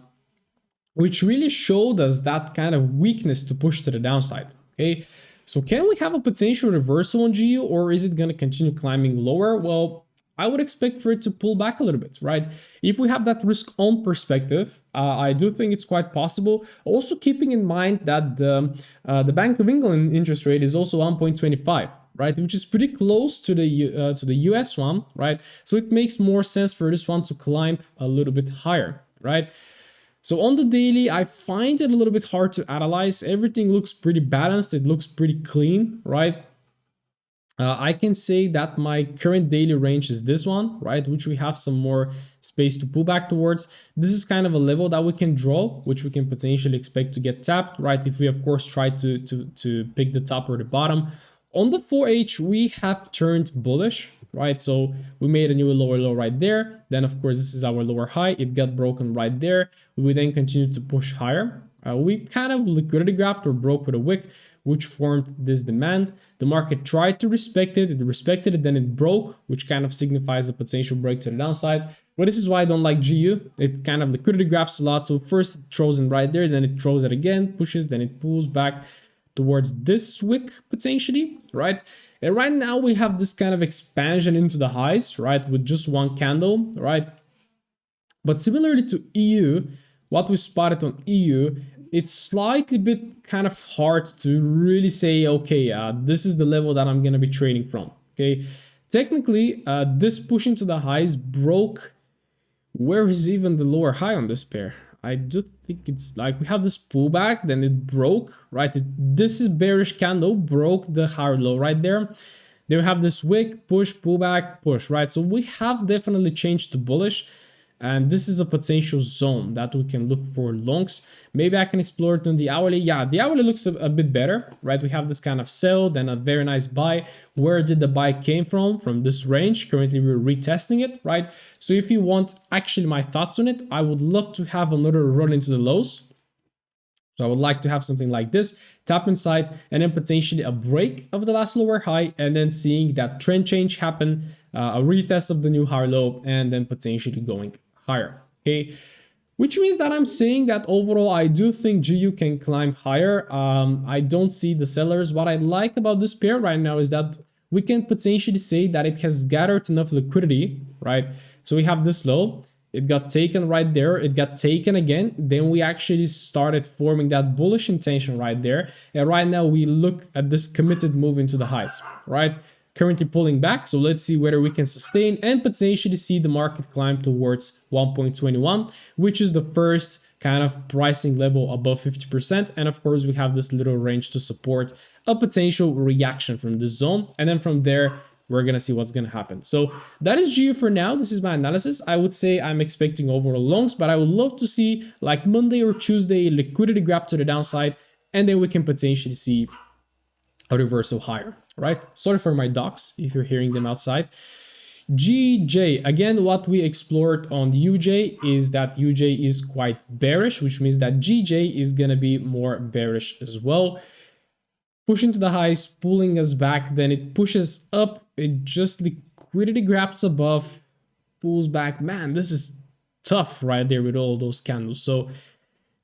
which really showed us that kind of weakness to push to the downside, okay? So can we have a potential reversal on GU, or is it going to continue climbing lower? Well, I would expect for it to pull back a little bit, right? If we have that risk on perspective, I do think it's quite possible. Also keeping in mind that the Bank of England interest rate is also 1.25, right? Which is pretty close to the US one, right? So it makes more sense for this one to climb a little bit higher, right? So on the daily, I find it a little bit hard to analyze. Everything looks pretty balanced. It looks pretty clean, right? I can say that my current daily range is this one, right? Which we have some more space to pull back towards. This is kind of a level that we can draw, which we can potentially expect to get tapped, right? If we, of course, try to pick the top or the bottom. On the 4H, we have turned bullish, right? So we made a new lower low right there. Then, of course, this is our lower high. It got broken right there. We then continued to push higher. We kind of liquidity grabbed or broke with a wick, which formed this demand. The market tried to respect it. It respected it, then it broke, which kind of signifies a potential break to the downside. But this is why I don't like GU. It kind of liquidity grabs a lot. So first it throws in right there, then it throws it again, pushes, then it pulls back towards this wick potentially, right? And right now we have this kind of expansion into the highs, right? With just one candle, right? But similarly to EU, what we spotted on EU, it's slightly bit kind of hard to really say, okay, this is the level that I'm going to be trading from, okay? Technically, this push into the highs broke. Where is even the lower high on this pair? I do think it's like we have this pullback, then it broke, right? This is bearish candle, broke the higher low right there. Then we have this wick, push, pullback, push, right? So we have definitely changed to bullish. And this is a potential zone that we can look for longs. Maybe I can explore it on the hourly. Yeah, the hourly looks a bit better, right? We have this kind of sell, then a very nice buy. Where did the buy came from? From this range. Currently, we're retesting it, right? So if you want actually my thoughts on it, I would love to have another run into the lows. So I would like to have something like this, tap inside, and then potentially a break of the last lower high, and then seeing that trend change happen, a retest of the new higher low, and then potentially going higher, okay? Which means that I'm saying that overall, I do think GU can climb higher. I don't see the sellers. What I like about this pair right now is that we can potentially say that it has gathered enough liquidity, right? So we have this low. It got taken right there. It got taken again. Then we actually started forming that bullish intention right there. And right now we look at this committed move into the highs, right? Currently pulling back. So let's see whether we can sustain and potentially see the market climb towards 1.21, which is the first kind of pricing level above 50%. And of course, we have this little range to support a potential reaction from this zone. And then from there, we're going to see what's going to happen. So that is GU for now. This is my analysis. I would say I'm expecting overall longs, but I would love to see like Monday or Tuesday liquidity grab to the downside, and then we can potentially see a reversal higher, right? Sorry for my dogs if you're hearing them outside. GJ, again, what we explored on the UJ is that UJ is quite bearish, which means that GJ is going to be more bearish as well. Pushing to the highs, pulling us back, then it pushes up, it just liquidity grabs above, pulls back. Man, this is tough right there with all those candles. So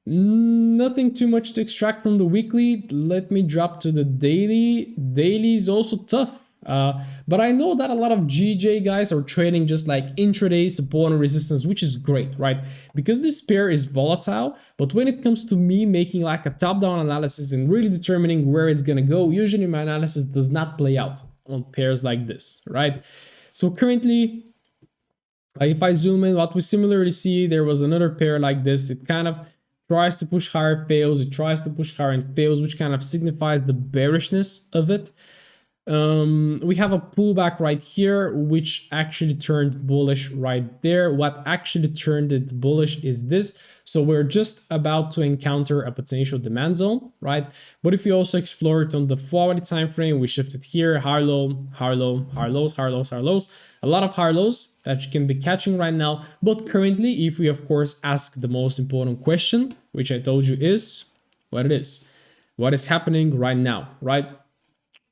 nothing too much to extract from the weekly. Let me drop to the daily. Daily is also tough. But I know that a lot of GJ guys are trading just like intraday support and resistance, which is great, right? Because this pair is volatile, but when it comes to me making like a top-down analysis and really determining where it's gonna go, usually my analysis does not play out on pairs like this, right? So currently, if I zoom in, what we similarly see, there was another pair like this. It kind of tries to push higher, fails. It tries to push higher and fails, which kind of signifies the bearishness of it. We have a pullback right here, which actually turned bullish right there. What actually turned it bullish is this. So we're just about to encounter a potential demand zone, right? But if you also explore it on the 4-hourly time frame, we shifted here, higher low, higher low, higher lows, higher lows, higher lows. A lot of higher lows that you can be catching right now. But currently, if we of course ask the most important question, which I told you is what it is, what is happening right now, right?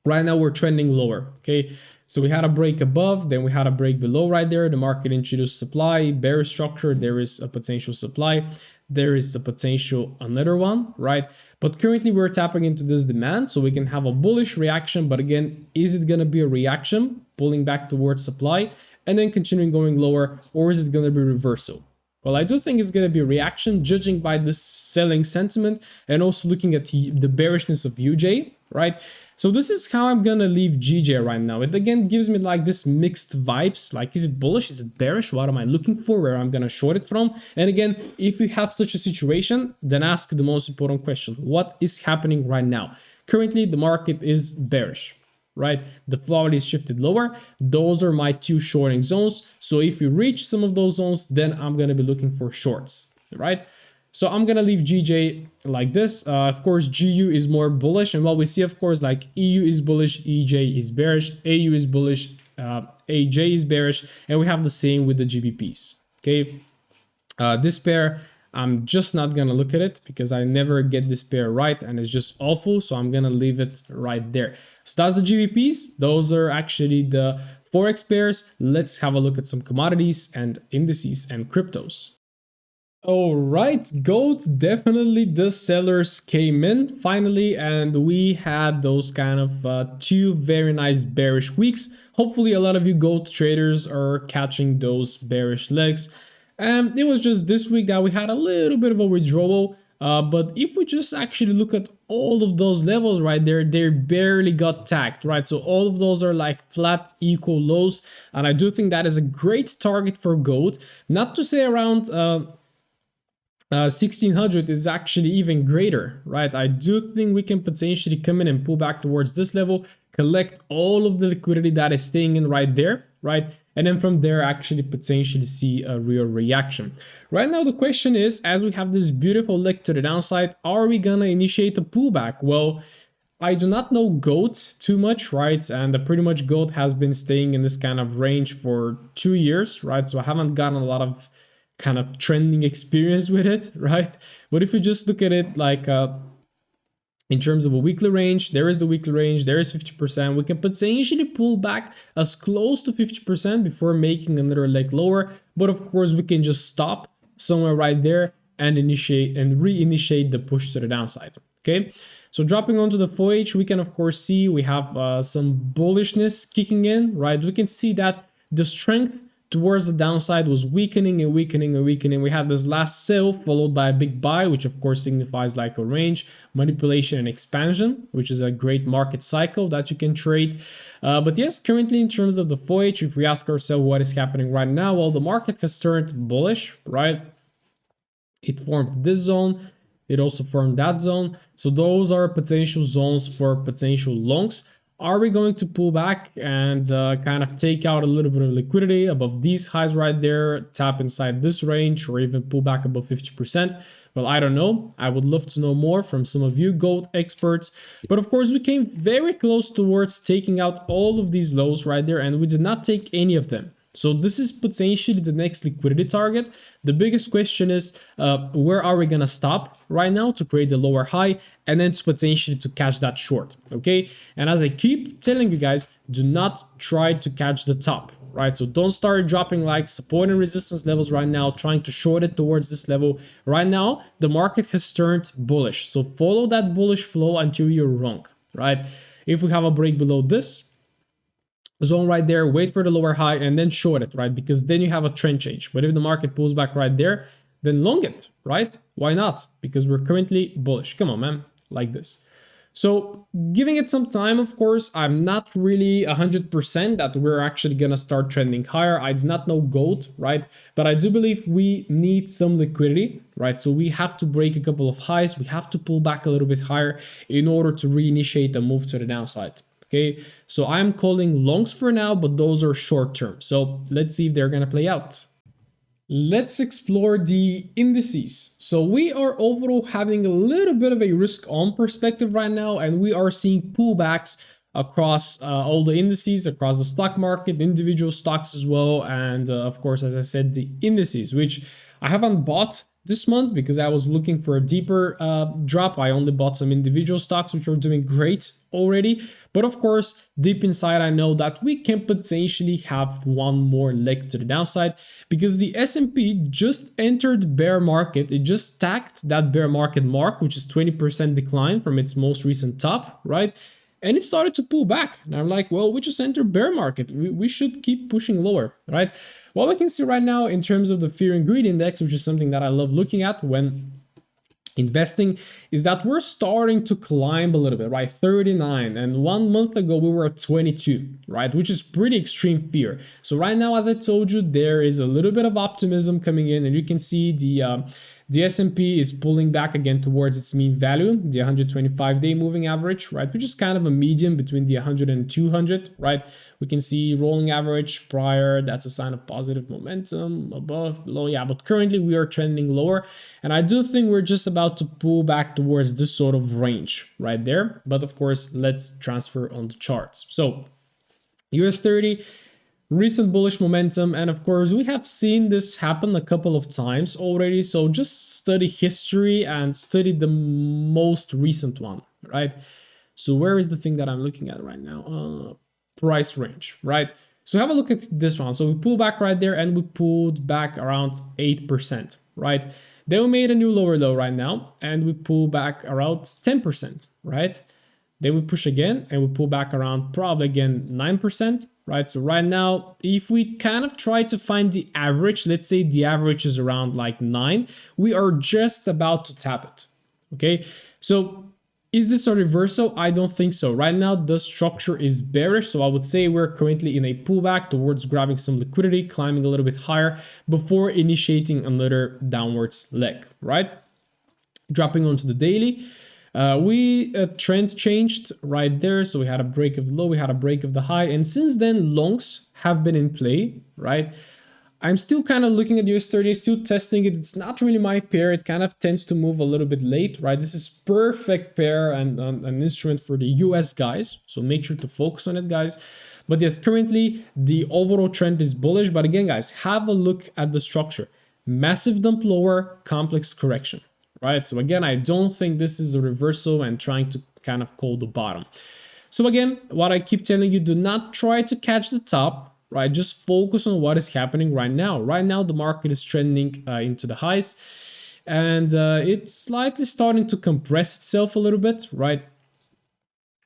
Right now we're trending lower, okay? So we had a break above, then we had a break below right there. The market introduced supply, bearish structure, there is a potential supply, there is a potential another one, right? But currently we're tapping into this demand, so we can have a bullish reaction. But again, is it gonna be a reaction, pulling back towards supply, and then continuing going lower, or is it gonna be reversal? Well, I do think it's going to be a reaction, judging by this selling sentiment and also looking at the bearishness of UJ, right? So this is how I'm going to leave GJ right now. It again gives me like this mixed vibes. Like, is it bullish? Is it bearish? What am I looking for? Where I'm going to short it from? And again, if you have such a situation, then ask the most important question. What is happening right now? Currently, the market is bearish, right? The volatility is shifted lower. Those are my two shorting zones. So if you reach some of those zones, then I'm going to be looking for shorts, right? So I'm going to leave GJ like this. Of course, GU is more bullish. And what we see, of course, like EU is bullish, EJ is bearish, AU is bullish, AJ is bearish. And we have the same with the GBPs, okay? This pair, I'm just not gonna look at it because I never get this pair right and it's just awful. So I'm gonna leave it right there. So that's the GBPs. Those are actually the Forex pairs. Let's have a look at some commodities and indices and cryptos. All right, gold, definitely the sellers came in finally, and we had those kind of two very nice bearish weeks. Hopefully a lot of you gold traders are catching those bearish legs. It was just this week that we had a little bit of a withdrawal, but if we just actually look at all of those levels right there, they barely got tagged, right? So all of those are like flat equal lows, and I do think that is a great target for gold. Not to say around 1600 is actually even greater, right? I do think we can potentially come in and pull back towards this level, collect all of the liquidity that is staying in right there, right? And then from there, actually potentially see a real reaction. Right now, the question is, as we have this beautiful leg to the downside, are we gonna initiate a pullback? Well, I do not know GOAT too much, right? And pretty much GOAT has been staying in this kind of range for 2 years, right? So I haven't gotten a lot of kind of trending experience with it, right? But if you just look at it like in terms of a weekly range, there is the weekly range, there is 50%. We can potentially pull back as close to 50% before making another leg lower. But of course, we can just stop somewhere right there and initiate and reinitiate the push to the downside. Okay, so dropping onto the 4H, we can of course see we have some bullishness kicking in, right? We can see that the strength towards the downside was weakening and weakening and weakening. We had this last sell followed by a big buy, which of course signifies like a range, manipulation and expansion, which is a great market cycle that you can trade. But yes, currently in terms of the 4H, if we ask ourselves what is happening right now, well, the market has turned bullish, right? It formed this zone. It also formed that zone. So those are potential zones for potential longs. Are we going to pull back and kind of take out a little bit of liquidity above these highs right there, tap inside this range, or even pull back above 50%? Well, I don't know. I would love to know more from some of you gold experts. But of course, we came very close towards taking out all of these lows right there, and we did not take any of them. So this is potentially the next liquidity target. The biggest question is where are we gonna stop right now to create the lower high and then to potentially to catch that short, okay? And as I keep telling you guys, do not try to catch the top, right? So don't start dropping like support and resistance levels right now, trying to short it towards this level. Right now, the market has turned bullish. So follow that bullish flow until you're wrong, right? If we have a break below this zone right there, wait for the lower high and then short it, right? Because then you have a trend change. But if the market pulls back right there, then long it, right? Why not? Because we're currently bullish. Come on, man, like this. So giving it some time, of course, I'm not really 100% that we're actually gonna start trending higher. I do not know gold, right? But I do believe we need some liquidity, right? So we have to break a couple of highs. We have to pull back a little bit higher in order to reinitiate the move to the downside. Okay, so I'm calling longs for now, but those are short term. So let's see if they're gonna play out. Let's explore the indices. So we are overall having a little bit of a risk on perspective right now, and we are seeing pullbacks across all the indices, across the stock market, individual stocks as well, and of course, as I said, the indices, which I haven't bought this month because I was looking for a deeper drop. I only bought some individual stocks which are doing great already. But of course, deep inside, I know that we can potentially have one more leg to the downside because the S&P just entered bear market. It just tacked that bear market mark, which is 20% decline from its most recent top, right? And it started to pull back. And I'm like, well, we just entered bear market. We should keep pushing lower, right? What we can see right now in terms of the fear and greed index, which is something that I love looking at when investing, is that we're starting to climb a little bit, right? 39, and 1 month ago we were at 22, right? Which is pretty extreme fear. So right now, as I told you, there is a little bit of optimism coming in, and you can see the S&P is pulling back again towards its mean value, the 125-day moving average, right? Which is kind of a median between the 100 and 200, right? We can see rolling average prior, that's a sign of positive momentum, above, below, yeah, but currently we are trending lower. And I do think we're just about to pull back towards this sort of range right there. But of course, let's transfer on the charts. So US 30, recent bullish momentum, and of course we have seen this happen a couple of times already, so just study history and study the most recent one, right? So where is the thing that I'm looking at right now? Price range, right? So have a look at this one. So we pull back right there and we pulled back around 8%, right? Then we made a new lower low right now and we pull back around 10%, right? Then we push again and we pull back around probably again 9%, right? So right now, if we kind of try to find the average, let's say the average is around like 9, we are just about to tap it, okay? So Is this a reversal? I don't think so. Right now, the structure is bearish. So I would say we're currently in a pullback towards grabbing some liquidity, climbing a little bit higher before initiating another downwards leg, right? Dropping onto the daily. Trend changed right there. So we had a break of the low, we had a break of the high. And since then, longs have been in play, right? I'm still kind of looking at the US30, still testing it. It's not really my pair. It kind of tends to move a little bit late, right? This is perfect pair and an instrument for the US guys. So make sure to focus on it, guys. But yes, currently the overall trend is bullish. But again, guys, have a look at the structure. Massive dump lower, complex correction, right? So again, I don't think this is a reversal and trying to kind of call the bottom. So again, what I keep telling you, do not try to catch the top. Right, just focus on what is happening right now. Right now, the market is trending into the highs, and it's slightly starting to compress itself a little bit. Right,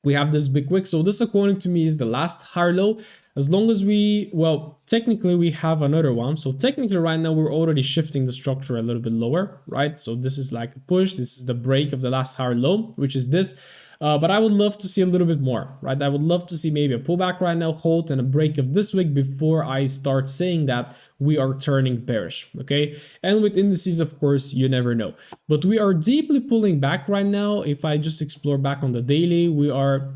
we have this big wick. So this, according to me, is the last higher low. As long as we, well, technically we have another one. So technically, right now we're already shifting the structure a little bit lower. Right, so this is like a push. This is the break of the last higher low, which is this. But I would love to see a little bit more, right? I would love to see maybe a pullback right now, hold, and a break of this week before I start saying that we are turning bearish, okay? And with indices, of course, you never know. But we are deeply pulling back right now. If I just explore back on the daily, we are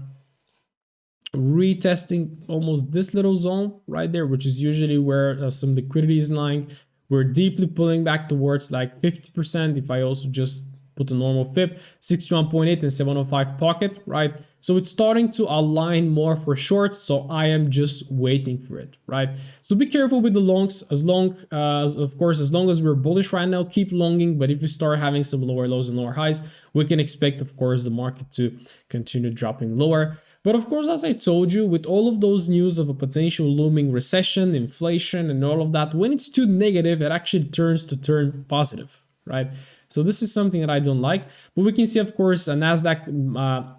retesting almost this little zone right there, which is usually where some liquidity is lying. We're deeply pulling back towards like 50%. If I also just put a normal fib, 61.8 and 705 pocket, right? So it's starting to align more for shorts. So I am just waiting for it, right? So be careful with the longs. As long as, of course, as long as we're bullish right now, keep longing. But if we start having some lower lows and lower highs, we can expect, of course, the market to continue dropping lower. But of course, as I told you, with all of those news of a potential looming recession, inflation, and all of that, when it's too negative, it actually turn positive, right? So this is something that I don't like. But we can see, of course, a NASDAQ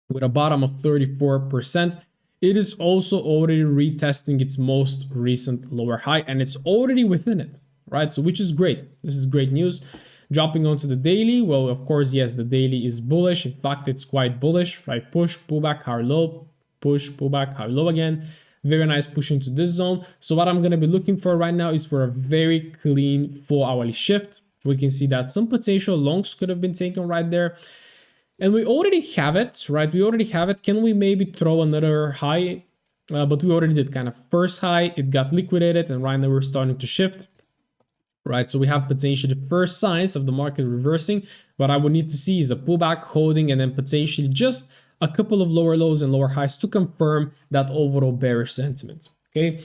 with a bottom of 34%. It is also already retesting its most recent lower high, and it's already within it, right? So which is great. This is great news. Dropping onto the daily, well, of course, yes, the daily is bullish. In fact, it's quite bullish, right? Push, pullback, higher low, push, pullback, higher low again. Very nice push into this zone. So what I'm going to be looking for right now is for a very clean 4-hourly shift. We can see that some potential longs could have been taken right there. And we already have it, right? We already have it. Can we maybe throw another high? But we already did kind of first high. It got liquidated, and right now we're starting to shift. Right, so we have potentially the first signs of the market reversing. What I would need to see is a pullback, holding, and then potentially just a couple of lower lows and lower highs to confirm that overall bearish sentiment. Okay,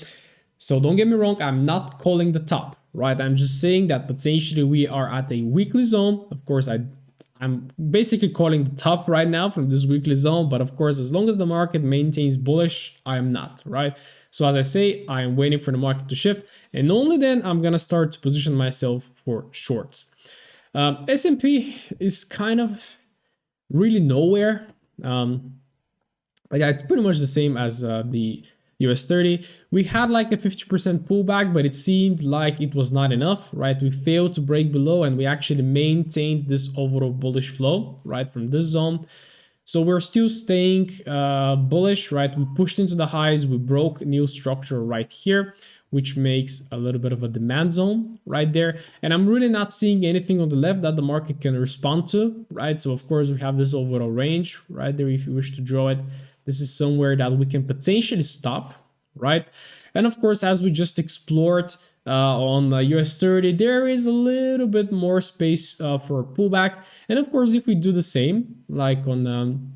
so don't get me wrong, I'm not calling the top, right? I'm just saying that potentially we are at a weekly zone. Of course, I'm basically calling the top right now from this weekly zone, but of course, as long as the market maintains bullish, I am not, right? So as I say, I am waiting for the market to shift, and only then I'm gonna start to position myself for shorts. S&P is kind of really nowhere. But yeah, it's pretty much the same as the US30. We had like a 50% pullback, but it seemed like it was not enough, right? We failed to break below, and we actually maintained this overall bullish flow, right, from this zone. So we're still staying bullish, right? We pushed into the highs, we broke new structure right here, which makes a little bit of a demand zone right there. And I'm really not seeing anything on the left that the market can respond to, right? So of course we have this overall range right there. If you wish to draw it, this is somewhere that we can potentially stop, right? And of course, as we just explored on US30, there is a little bit more space for a pullback. And of course, if we do the same, like on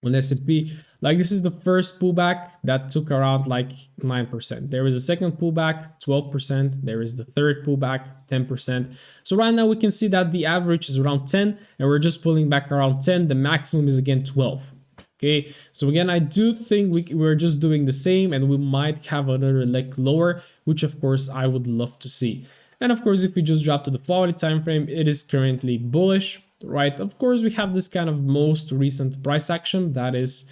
S&P, like this is the first pullback that took around like 9%. There is a second pullback, 12%. There is the third pullback, 10%. So right now we can see that the average is around 10, and we're just pulling back around 10. The maximum is again 12. Okay, so again, I do think we're just doing the same, and we might have another leg lower, which of course I would love to see. And of course, if we just drop to the 4-hourly time frame, it is currently bullish, right? Of course, we have this kind of most recent price action that is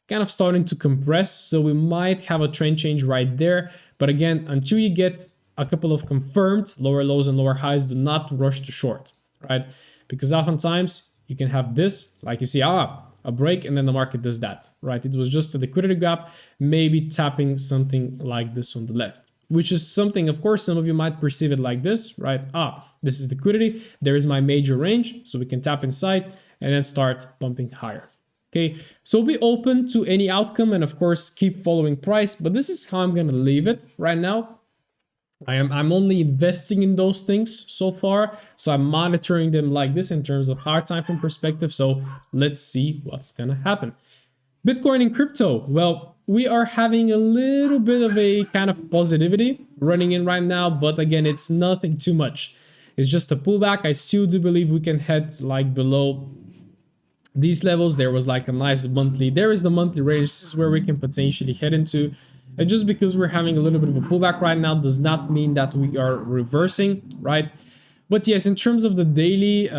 kind of starting to compress, so we might have a trend change right there. But again, until you get a couple of confirmed lower lows and lower highs, do not rush to short, right? Because oftentimes you can have this, like you see, a break, and then the market does that, right? It was just a liquidity gap, maybe tapping something like this on the left, which is something, of course, some of you might perceive it like this, right? This is liquidity. There is my major range, so we can tap inside and then start pumping higher. Okay, so be open to any outcome and of course keep following price, but this is how I'm gonna leave it right now. I'm only investing in those things so far, so I'm monitoring them like this in terms of higher time frame perspective. So let's see what's gonna happen. Bitcoin and crypto, well, we are having a little bit of a kind of positivity running in right now, but again, it's nothing too much. It's just a pullback. I still do believe we can head like below these levels. There was like a nice monthly, there is the monthly range. This is where we can potentially head into. And just because we're having a little bit of a pullback right now does not mean that we are reversing, right? But yes, in terms of the daily,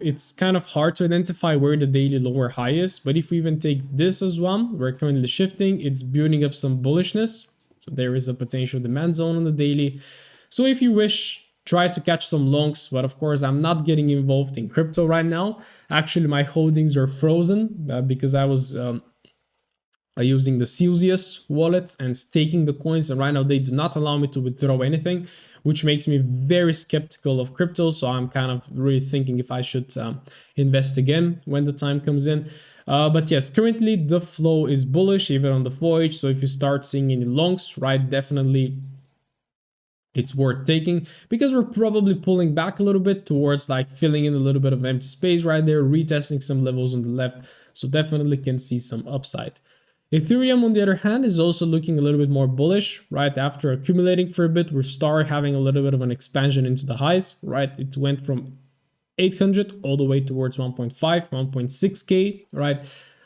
it's kind of hard to identify where the daily lower high is. But if we even take this as one, we're currently shifting, it's building up some bullishness. So there is a potential demand zone on the daily. So if you wish, try to catch some longs, but of course I'm not getting involved in crypto right now. Actually, my holdings are frozen because I was using the Celsius wallet and staking the coins, and right now they do not allow me to withdraw anything, which makes me very skeptical of crypto. So I'm kind of really thinking if I should invest again when the time comes in. But yes, currently the flow is bullish even on the 4H. So if you start seeing any longs, right, definitely it's worth taking, because we're probably pulling back a little bit towards like filling in a little bit of empty space right there, retesting some levels on the left. So definitely can see some upside. Ethereum, on the other hand, is also looking a little bit more bullish, right? After accumulating for a bit, we start having a little bit of an expansion into the highs, right? It went from 800 all the way towards 1.5, 1.6K, right?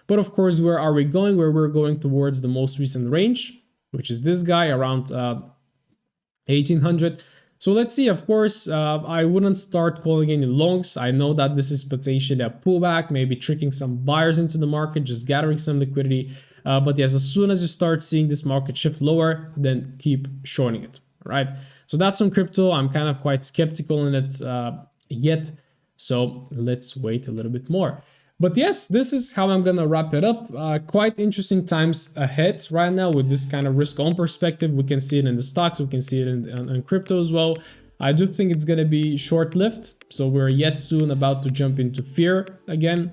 But of course, where are we going? Where we're going towards the most recent range, which is this guy around 1800. So let's see. Of course, I wouldn't start calling any longs. I know that this is potentially a pullback, maybe tricking some buyers into the market, just gathering some liquidity. But yes, as soon as you start seeing this market shift lower, then keep shorting it, right? So that's on crypto. I'm kind of quite skeptical in it yet. So let's wait a little bit more. But yes, this is how I'm gonna wrap it up. Quite interesting times ahead right now with this kind of risk on perspective. We can see it in the stocks, we can see it in crypto as well. I do think it's gonna be short-lived. So we're yet soon about to jump into fear again.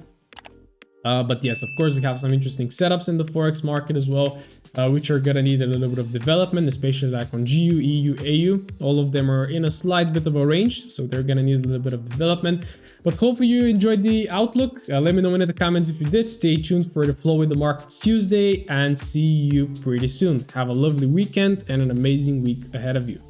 But yes, of course, we have some interesting setups in the Forex market as well, which are gonna need a little bit of development, especially like on GU, EU, AU. All of them are in a slight bit of a range, so they're gonna need a little bit of development. But hopefully you enjoyed the outlook. Let me know in the comments if you did. Stay tuned for the Flow with the Markets Tuesday, and see you pretty soon. Have a lovely weekend and an amazing week ahead of you.